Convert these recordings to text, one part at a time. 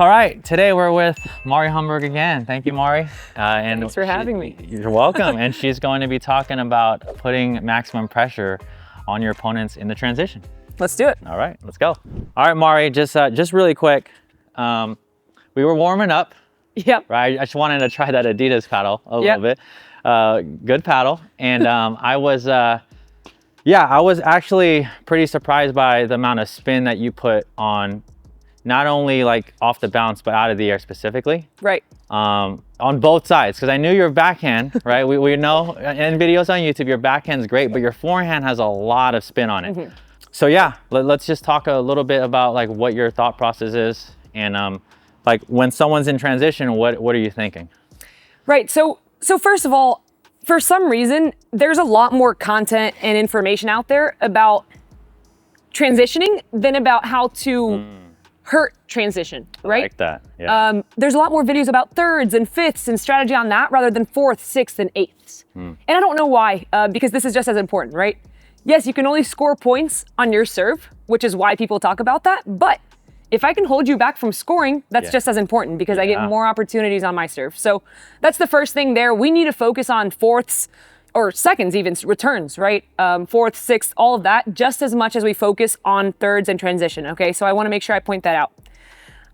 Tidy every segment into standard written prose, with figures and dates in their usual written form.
All right, today we're with Mari Humberg again. Thank you, Mari. Thanks for having me. You're welcome. And she's going to be talking about putting maximum pressure on your opponents in the transition. Let's do it. All right, let's go. All right, Mari, just really quick. We were warming up. Yep. Right, I just wanted to try that Adidas paddle a little bit. Good paddle. And I was actually pretty surprised by the amount of spin that you put on, not only like off the bounce, but out of the air specifically. Right. On both sides, because I knew your backhand, right? We know in videos on YouTube, your backhand's great, but your forehand has a lot of spin on it. Mm-hmm. So yeah, let's just talk a little bit about like what your thought process is, and like when someone's in transition, what are you thinking? Right. So first of all, for some reason, there's a lot more content and information out there about transitioning than about how to hurt transition, right? I like that. Yeah. There's a lot more videos about thirds and fifths and strategy on that rather than fourths, sixths, and eighths. And I don't know why, because this is just as important, right? Yes, you can only score points on your serve, which is why people talk about that. But if I can hold you back from scoring, that's just as important, because I get more opportunities on my serve. So that's the first thing there. We need to focus on fourths or seconds, even returns, right? Fourths, sixths, all of that, just as much as we focus on thirds and transition, okay? So I wanna make sure I point that out.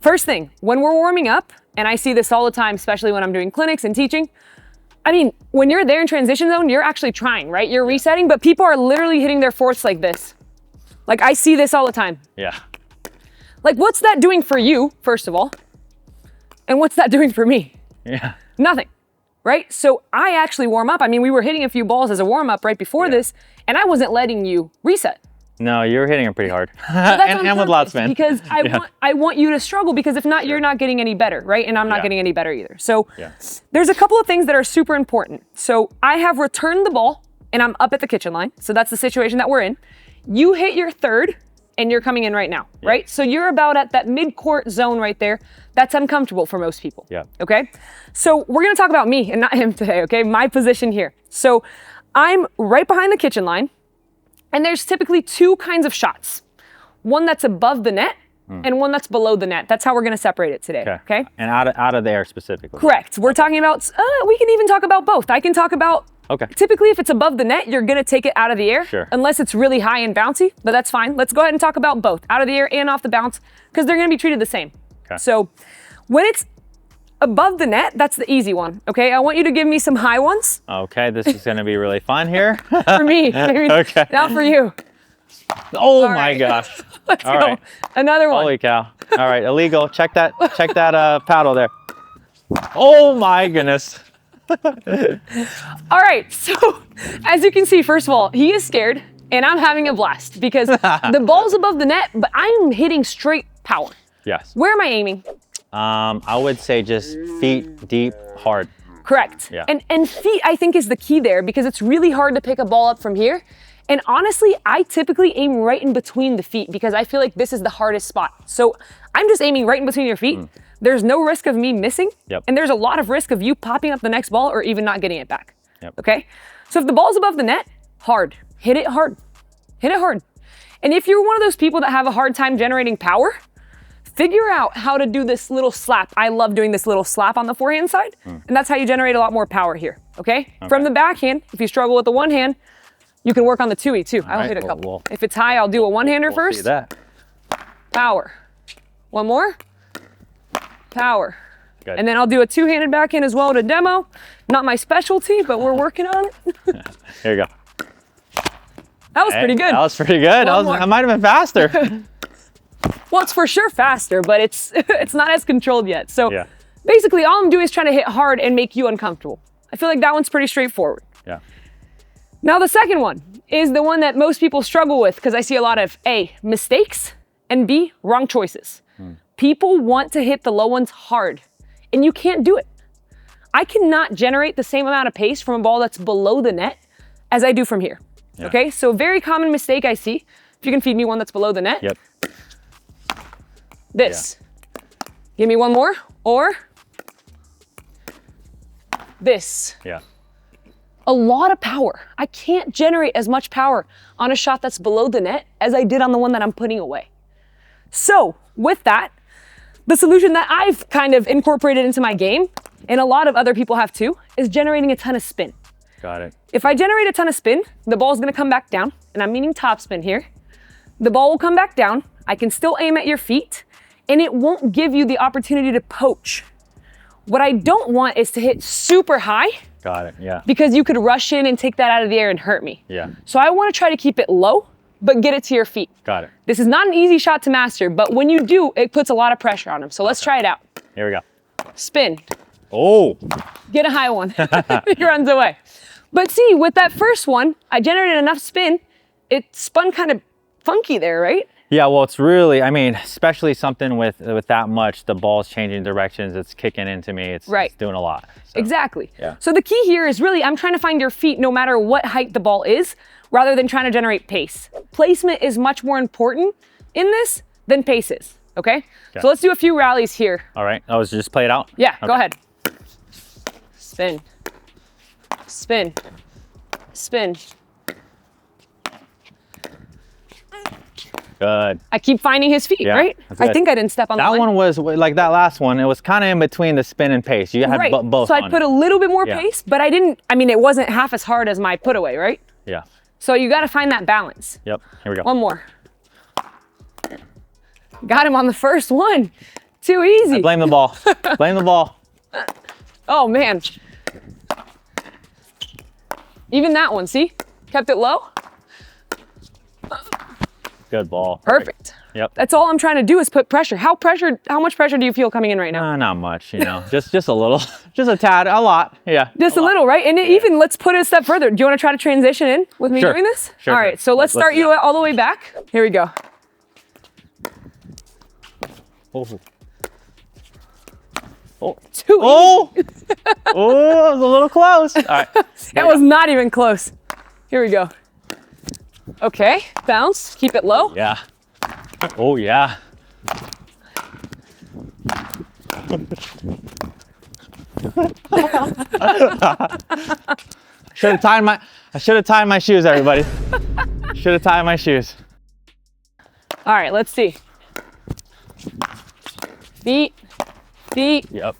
First thing, when we're warming up, and I see this all the time, especially when I'm doing clinics and teaching, I mean, when you're there in transition zone, you're actually trying, right? You're resetting, but people are literally hitting their fourths like this. Like, I see this all the time. Yeah. Like, what's that doing for you, first of all? And what's that doing for me? Yeah. Nothing, right? So I actually warm up. I mean, we were hitting a few balls as a warm up right before this, and I wasn't letting you reset. No, you were hitting them pretty hard. and with lots of spin. Because I want you to struggle, because if not, you're not getting any better, right? And I'm not getting any better either. So there's a couple of things that are super important. So I have returned the ball, and I'm up at the kitchen line. So that's the situation that we're in. You hit your third, and you're coming in right now, right? So you're about at that mid-court zone right there. That's uncomfortable for most people, okay? So we're gonna talk about me and not him today, okay? My position here. So I'm right behind the kitchen line, and there's typically two kinds of shots. One that's above the net, and one that's below the net. That's how we're gonna separate it today, okay? And out of there specifically. Correct. We're talking about, we can even talk about both. I can talk about, typically if it's above the net, you're gonna take it out of the air, unless it's really high and bouncy, but that's fine. Let's go ahead and talk about both, out of the air and off the bounce, because they're gonna be treated the same. So when it's above the net, that's the easy one, okay? I want you to give me some high ones. Okay, this is gonna be really fun here. For me, not for you. Oh my gosh. Let's go. Another one. Holy cow. All right, illegal. Check that paddle there. Oh my goodness. All right, so as you can see, first of all, he is scared and I'm having a blast because the ball's above the net, but I'm hitting straight power. Yes. Where am I aiming? I would say just feet deep, hard. Correct. Yeah. And feet, I think, is the key there, because it's really hard to pick a ball up from here. And honestly, I typically aim right in between the feet, because I feel like this is the hardest spot. So I'm just aiming right in between your feet. There's no risk of me missing, and there's a lot of risk of you popping up the next ball or even not getting it back, okay? So if the ball's above the net, hard, hit it hard, hit it hard. And if you're one of those people that have a hard time generating power, figure out how to do this little slap. I love doing this little slap on the forehand side, and that's how you generate a lot more power here, okay? From the backhand, if you struggle with the one hand, you can work on the 2E too. I'll hit a couple. If it's high, I'll do a one-hander first. See that. Power. One more. Power. Good. And then I'll do a two-handed backhand as well to demo. Not my specialty, but we're working on it. Here you go. That was pretty good. That was pretty good. I might have been faster. Well, it's for sure faster, but it's not as controlled yet. So basically all I'm doing is trying to hit hard and make you uncomfortable. I feel like that one's pretty straightforward. Yeah. Now the second one is the one that most people struggle with, because I see a lot of A, mistakes, and B, wrong choices. People want to hit the low ones hard, and you can't do it. I cannot generate the same amount of pace from a ball that's below the net as I do from here, okay? So very common mistake I see. If you can feed me one that's below the net. This. Give me one more, or this. A lot of power. I can't generate as much power on a shot that's below the net as I did on the one that I'm putting away. So with that, The solution that I've kind of incorporated into my game, and a lot of other people have too, is generating a ton of spin. Got it. If I generate a ton of spin, the ball's gonna come back down, and I'm meaning top spin here. The ball will come back down. I can still aim at your feet, and it won't give you the opportunity to poach. What I don't want is to hit super high. Got it, yeah. Because you could rush in and take that out of the air and hurt me. Yeah. So I wanna try to keep it low, but get it to your feet. Got it. This is not an easy shot to master, but when you do, it puts a lot of pressure on him. So let's try it out. Here we go. Spin. Oh. Get a high one. He runs away. But see, with that first one, I generated enough spin, it spun kind of funky there, right? Yeah, well, it's really, I mean, especially something with that much, the ball's changing directions, it's kicking into me, it's doing a lot. So, exactly. Yeah. So the key here is really, I'm trying to find your feet no matter what height the ball is, rather than trying to generate pace. Placement is much more important in this than pace is, okay? So let's do a few rallies here. All right, I was just play it out? Yeah, go ahead. Spin, spin, spin. Good. I keep finding his feet, right? I think I didn't step on that the line. one was like that last one. It was kind of in between the spin and pace. You had both. So I put a little bit more pace, but I didn't. I mean, it wasn't half as hard as my put away, right? Yeah. So you got to find that balance. Yep. Here we go. One more. Got him on the first one. Too easy. I blame the ball. Blame the ball. Oh man. Even that one, see? Kept it low. Good ball. Perfect. Yep. That's all I'm trying to do is put pressure. How much pressure do you feel coming in right now? Not much, you know, just a little, just a tad, a lot. Yeah. Just a little, right? And even let's put it a step further. Do you want to try to transition in with me doing this? Sure. All right, so let's start you all the way back. Here we go. Oh. Oh, oh, that was a little close. All right. That was not even close. Here we go. Okay, bounce, keep it low. Yeah. Oh yeah. I should have tied my shoes, everybody. Should have tied my shoes. All right, let's see. Feet, feet. Yep.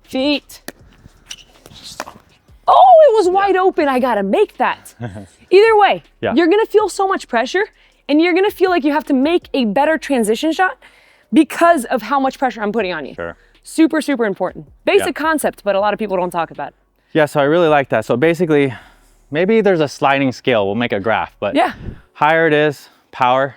Feet. Oh, it was wide open. I gotta make that. Either way, you're gonna feel so much pressure and you're gonna feel like you have to make a better transition shot because of how much pressure I'm putting on you. Sure. Super, super important. Basic concept, but a lot of people don't talk about it. Yeah, so I really like that. So basically, maybe there's a sliding scale. We'll make a graph, but higher it is, power.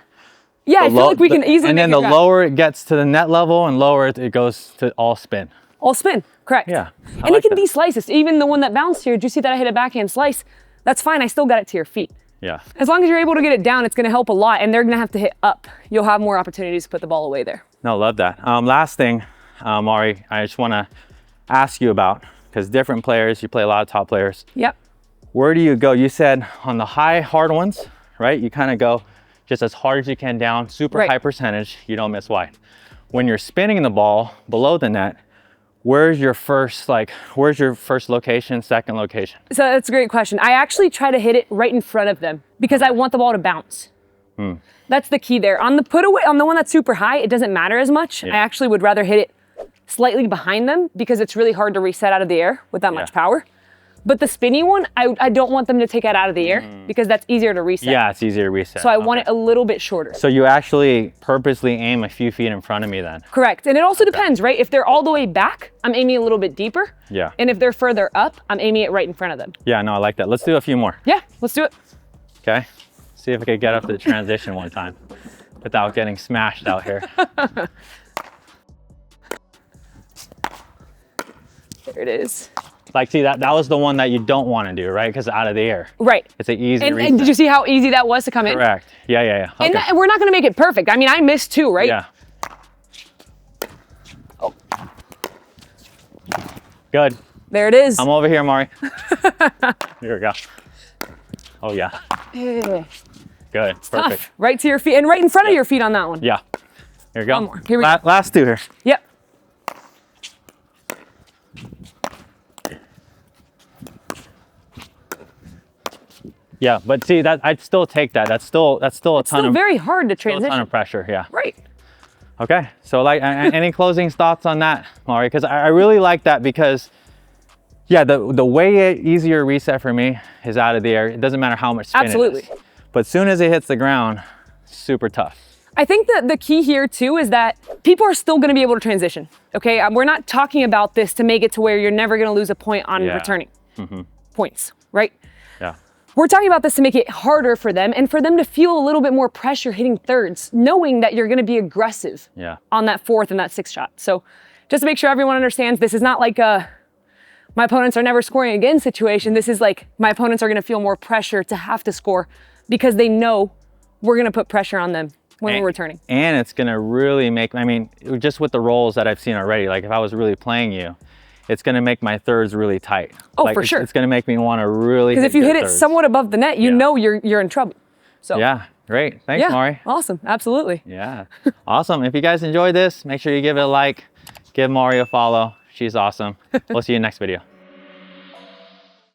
Yeah, I feel like we can easily and then make a the graph. lower it gets to the net level and lower it goes to all spin. All spin, correct. Yeah. And it can be slices. Even the one that bounced here, did you see that I hit a backhand slice? That's fine, I still got it to your feet. Yeah. As long as you're able to get it down, it's gonna help a lot, and they're gonna have to hit up. You'll have more opportunities to put the ball away there. No, love that. Last thing, Mari, I just wanna ask you about, because different players, you play a lot of top players. Yep. Where do you go? You said on the high, hard ones, right? You kind of go just as hard as you can down, super high percentage, you don't miss wide. When you're spinning the ball below the net, where's your first location, second location? So that's a great question. I actually try to hit it right in front of them because I want the ball to bounce. That's the key there. On the put away, on the one that's super high, it doesn't matter as much. I actually would rather hit it slightly behind them because it's really hard to reset out of the air with that much power. But the spinny one, I don't want them to take it out of the air because that's easier to reset. Yeah, it's easier to reset. So I want it a little bit shorter. So you actually purposely aim a few feet in front of me then? Correct. And it also depends, right? If they're all the way back, I'm aiming a little bit deeper. Yeah. And if they're further up, I'm aiming it right in front of them. Yeah, no, I like that. Let's do a few more. Yeah, let's do it. Okay. See if I could get up to the transition one time without getting smashed out here. There it is. Like, see, that was the one that you don't want to do, right? Because out of the air. Right. It's an easy reset. And did you see how easy that was to come in? Correct. Yeah. Okay. And we're not going to make it perfect. I mean, I missed too, right? Yeah. Oh. Good. There it is. I'm over here, Mari. Here we go. Oh, yeah. Good. Perfect. Tough. Right to your feet and right in front of your feet on that one. Yeah. Here we go. One more. Here we go. Last two here. Yep. Yeah, but see that I'd still take that. That's still a ton of very hard to transition. a ton of pressure. Yeah. Right. Okay, so like any closing thoughts on that, Mari? Because I really like that because, yeah, the way easier reset for me is out of the air. It doesn't matter how much spin Absolutely. it is. But as soon as it hits the ground, super tough. I think that the key here too is that people are still gonna be able to transition, okay? We're not talking about this to make it to where you're never gonna lose a point on returning points, right? Yeah. We're talking about this to make it harder for them and for them to feel a little bit more pressure hitting thirds, knowing that you're gonna be aggressive on that fourth and that sixth shot. So just to make sure everyone understands, this is not like a my opponents are never scoring again situation. This is like my opponents are gonna feel more pressure to have to score because they know we're gonna put pressure on them when we're returning. And it's gonna really make, I mean, just with the rolls that I've seen already, like if I was really playing you, it's gonna make my thirds really tight. Oh, like for sure. It's gonna make me wanna really Because if you hit it thirds. somewhat above the net, you know you're in trouble. So yeah, great. Thanks, Mari. Awesome, absolutely. Yeah, awesome. If you guys enjoyed this, make sure you give it a like, give Mari a follow. She's awesome. We'll see you in the next video.